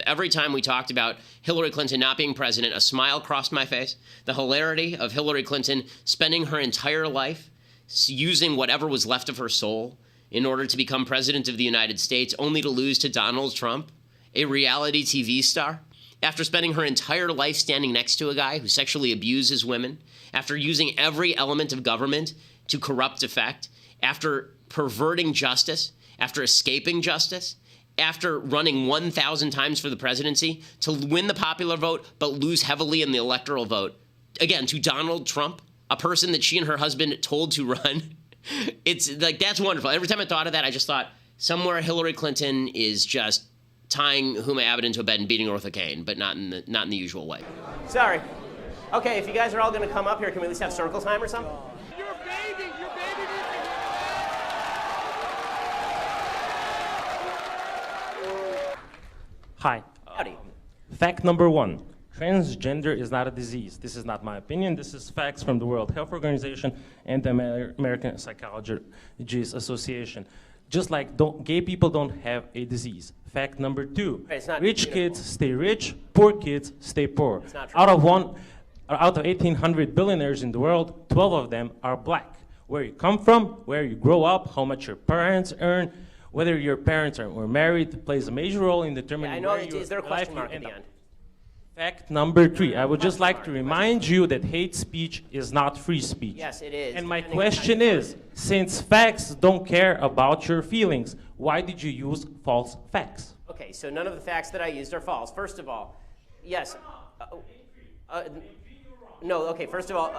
Every time we talked about Hillary Clinton not being president, a smile crossed my face. The hilarity of Hillary Clinton spending her entire life using whatever was left of her soul in order to become president of the United States, only to lose to Donald Trump, a reality TV star. After spending her entire life standing next to a guy who sexually abuses women, after using every element of government to corrupt effect, after perverting justice, after escaping justice, after running 1,000 times for the presidency to win the popular vote but lose heavily in the electoral vote, again, to Donald Trump, a person that she and her husband told to run. It's like, that's wonderful. Every time I thought of that, I just thought somewhere Hillary Clinton is just tying Huma Abed into a bed and beating her with a cane, but not in the usual way. Sorry. Okay, if you guys are all going to come up here, can we at least have circle time or something? Your baby needs to... Hi. Howdy. Fact number one, transgender is not a disease. This is not my opinion. This is facts from the World Health Organization and the American Psychology Association. Just like gay people don't have a disease. Fact number two, rich kids stay rich, poor kids stay poor. It's not true. Out of 1,800 billionaires in the world, 12 of them are black. Where you come from, where you grow up, how much your parents earn, whether your parents were married plays a major role in determining where your is there a life question will mark at end the up. end? Fact number three, I would just like to remind you that hate speech is not free speech. Yes, it is. And my question is, since facts don't care about your feelings, why did you use false facts? Okay, so none of the facts that I used are false. First of all, yes. No, okay, first of all,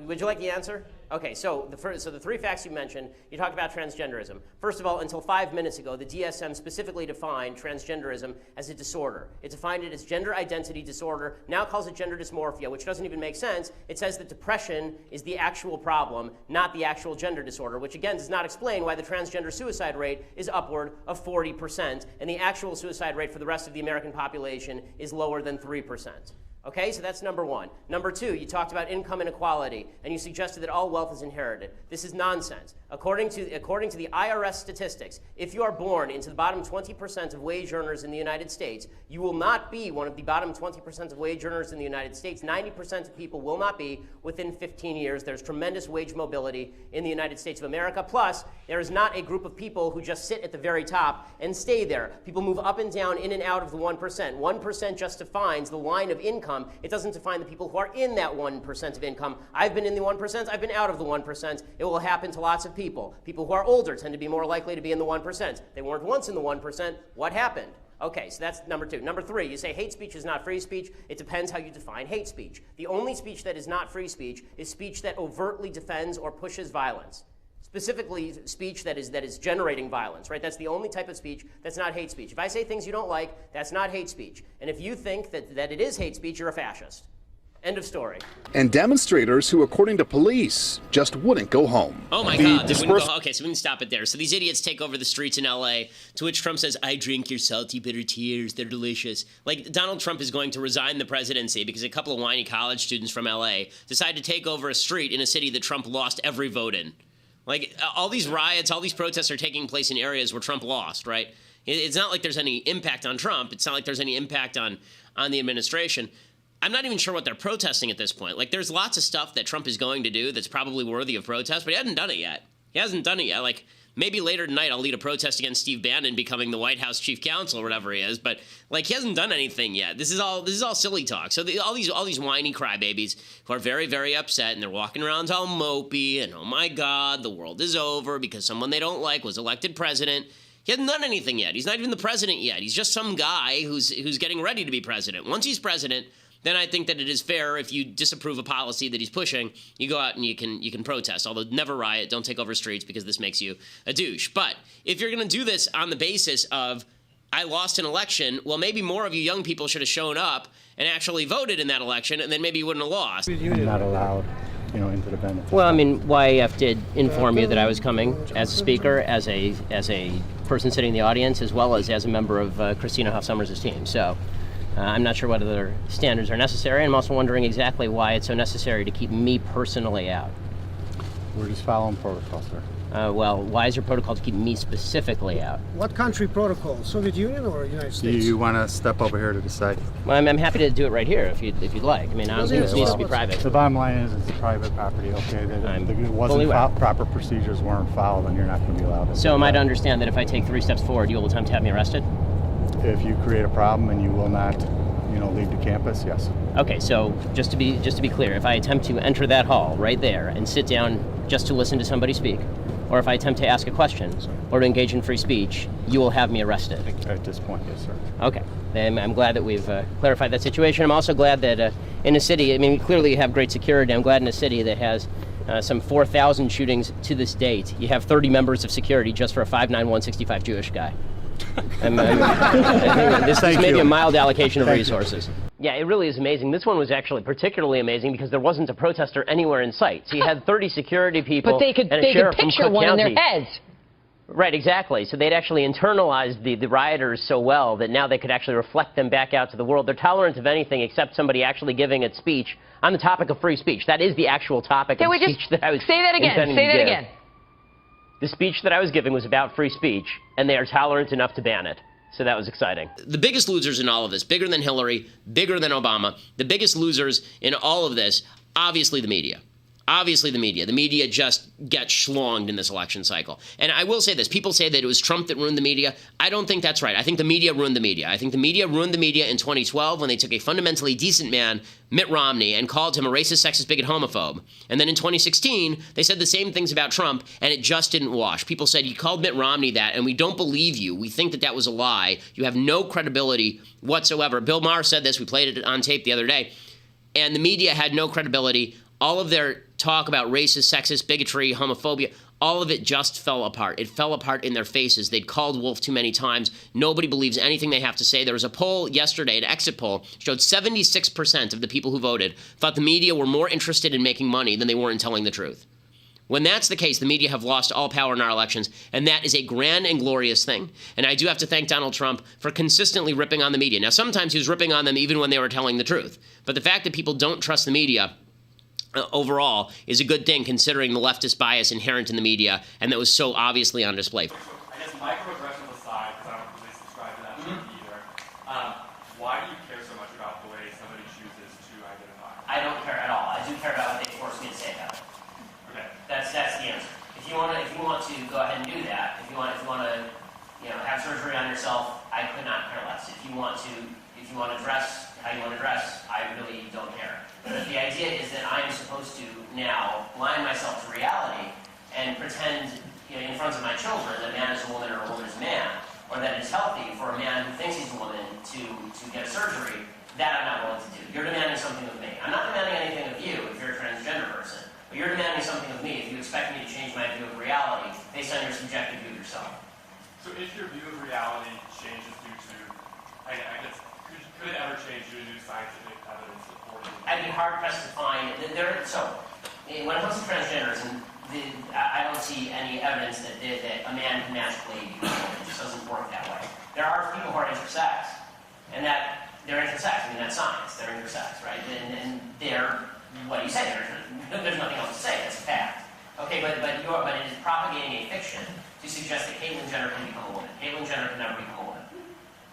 would you like the answer? Okay, so the three facts you mentioned, you talked about transgenderism. First of all, until 5 minutes ago, the DSM specifically defined transgenderism as a disorder. It defined it as gender identity disorder, now calls it gender dysmorphia, which doesn't even make sense. It says that depression is the actual problem, not the actual gender disorder, which again does not explain why the transgender suicide rate is upward of 40%, and the actual suicide rate for the rest of the American population is lower than 3%. Okay, so that's number one. Number two, you talked about income inequality, and you suggested that all wealth is inherited. This is nonsense. According to the IRS statistics, if you are born into the bottom 20% of wage earners in the United States, you will not be one of the bottom 20% of wage earners in the United States. 90% of people will not be within 15 years. There's tremendous wage mobility in the United States of America. Plus, there is not a group of people who just sit at the very top and stay there. People move up and down, in and out of the 1%. 1% just defines the line of income. It doesn't define the people who are in that 1% of income. I've been in the 1%. I've been out of the 1%. It will happen to lots of people. People who are older tend to be more likely to be in the 1%. They weren't once in the 1%. What happened? Okay, so that's number two. Number three, you say hate speech is not free speech. It depends how you define hate speech. The only speech that is not free speech is speech that overtly defends or pushes violence. Specifically, speech that is generating violence, right? That's the only type of speech that's not hate speech. If I say things you don't like, that's not hate speech. And if you think that it is hate speech, you're a fascist. End of story. And demonstrators who, according to police, just wouldn't go home. Oh my God, they wouldn't go. Okay, so we can stop it there. So these idiots take over the streets in LA, to which Trump says, I drink your salty, bitter tears, they're delicious. Like, Donald Trump is going to resign the presidency because a couple of whiny college students from LA decide to take over a street in a city that Trump lost every vote in. Like, all these riots, all these protests are taking place in areas where Trump lost, right? It's not like there's any impact on Trump. It's not like there's any impact on the administration. I'm not even sure what they're protesting at this point. Like, there's lots of stuff that Trump is going to do that's probably worthy of protest, but he hasn't done it yet. He hasn't done it yet. Like, maybe later tonight I'll lead a protest against Steve Bannon becoming the White House chief counsel or whatever he is, but like, he hasn't done anything yet. This is all silly talk. So all these whiny crybabies who are very, very upset, and they're walking around all mopey and, oh my God, the world is over because someone they don't like was elected president. He hasn't done anything yet. He's not even the president yet. He's just some guy who's getting ready to be president. Once he's president, then I think that it is fair, if you disapprove a policy that he's pushing, you go out and you can protest. Although never riot, don't take over streets, because this makes you a douche. But if you're going to do this on the basis of, I lost an election, well, maybe more of you young people should have shown up and actually voted in that election, and then maybe you wouldn't have lost. You're not allowed, into the benefit. Well, I mean, YAF did inform you that I was coming as a speaker, as a person sitting in the audience, as well as a member of Christina Hoff Sommers' team. So I'm not sure what other standards are necessary. I'm also wondering exactly why it's so necessary to keep me personally out. We're just following protocol, sir. Well, why is your protocol to keep me specifically out? What country protocol? Soviet Union or United Do States? you want to step over here to decide? Well, I'm happy to do it right here if you'd like. I mean, I don't think this needs to be private. The bottom line is it's private property, okay? I'm It fully wasn't aware. proper procedures weren't followed, and you're not going to be allowed to So do am I to that. understand that if I take 3 steps forward, you will attempt to have me arrested? If you create a problem and you will not, leave the campus, yes. Okay, so just to be clear, if I attempt to enter that hall right there and sit down just to listen to somebody speak, or if I attempt to ask a question or to engage in free speech, you will have me arrested. At this point, yes, sir. Okay, then I'm glad that we've clarified that situation. I'm also glad that in a city, I mean, we clearly have great security. I'm glad in a city that has some 4,000 shootings to this date, you have 30 members of security just for a 5'9", 165 Jewish guy. I think this may be a mild allocation of resources. Yeah, it really is amazing. This one was actually particularly amazing because there wasn't a protester anywhere in sight. So you had 30 security people But they could and a sheriff from picture Cook one in County. their heads. Right, exactly. So they'd actually internalized the rioters so well that now they could actually reflect them back out to the world. They're tolerant of anything except somebody actually giving a speech on the topic of free speech. That is the actual topic of the speech that I was say that again? intending Say to that give. again. The speech that I was giving was about free speech, and they are tolerant enough to ban it. So that was exciting. The biggest losers in all of this, bigger than Hillary, bigger than Obama, the biggest losers in all of this, obviously the media. Obviously the media. The media just gets schlonged in this election cycle. And I will say this. People say that it was Trump that ruined the media. I don't think that's right. I think the media ruined the media. I think the media ruined the media in 2012 when they took a fundamentally decent man, Mitt Romney, and called him a racist, sexist, bigot, homophobe. And then in 2016, they said the same things about Trump, and it just didn't wash. People said, you called Mitt Romney that, and we don't believe you. We think that that was a lie. You have no credibility whatsoever. Bill Maher said this. We played it on tape the other day. And the media had no credibility. All of their talk about racist, sexist, bigotry, homophobia, all of it just fell apart. It fell apart in their faces. They'd called wolf too many times. Nobody believes anything they have to say. There was a poll yesterday, an exit poll, showed 76% of the people who voted thought the media were more interested in making money than they were in telling the truth. When that's the case, the media have lost all power in our elections, and that is a grand and glorious thing. And I do have to thank Donald Trump for consistently ripping on the media. Now, sometimes he was ripping on them even when they were telling the truth. But the fact that people don't trust the media overall is a good thing considering the leftist bias inherent in the media and that was so obviously on display. I guess microaggressions aside, because I don't really subscribe to that either, why do you care so much about the way somebody chooses to identify? I don't care at all. I do care about what they force me to say about it. Okay. That's the answer. If you want to go ahead and do that, if you want to have surgery on yourself, I could not care less. If you want to dress how you want to dress, I really don't care. The idea is that I am supposed to now blind myself to reality and pretend in front of my children that a man is a woman or a woman is a man, or that it's healthy for a man who thinks he's a woman to get a surgery. That I'm not willing to do. You're demanding something of me. I'm not demanding anything of you if you're a transgender person, but you're demanding something of me if you expect me to change my view of reality based on your subjective view of yourself. So if your view of reality changes due to, I guess, could it ever change due to new scientific evidence supporting? I'd be hard-pressed to find so when it comes to transgenderism, I don't see any evidence that a man can magically become a woman. It just doesn't work that way. There are people who are intersex, and that they're intersex. I mean, that's science. They're intersex, right? And they're, what do you say? There's nothing else to say. That's a fact. Okay, but it is propagating a fiction to suggest that Caitlyn Jenner can become a woman. Caitlyn Jenner can never become a woman.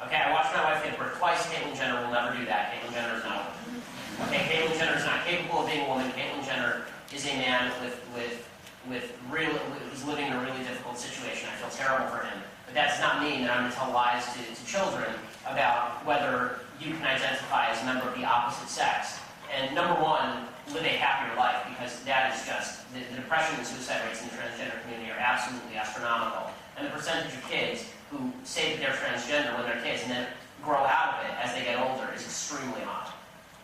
Okay, I watched my wife give birth twice. Caitlyn Jenner will never do that. Caitlyn Jenner is not a woman. Okay, Caitlyn Jenner is not capable of being a woman. Caitlyn Jenner is a man who's living in a really difficult situation. I feel terrible for him. But that does not mean that I'm going to tell lies to children about whether you can identify as a member of the opposite sex. And number one, live a happier life, because that is just, the depression and suicide rates in the transgender community are absolutely astronomical. And the percentage of kids who say that they're transgender when they're kids and then grow out of it as they get older is extremely high.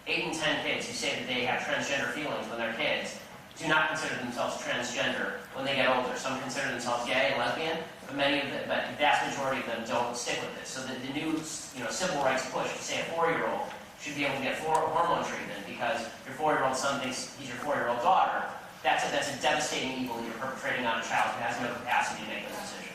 8 in 10 kids who say that they have transgender feelings when they're kids do not consider themselves transgender when they get older. Some consider themselves gay and lesbian, but the vast majority of them don't stick with this. So the new civil rights push to say a 4-year-old should be able to get hormone treatment because your 4-year-old son thinks he's your 4-year-old daughter. That's a devastating evil that you're perpetrating on a child who has no capacity to make those decisions.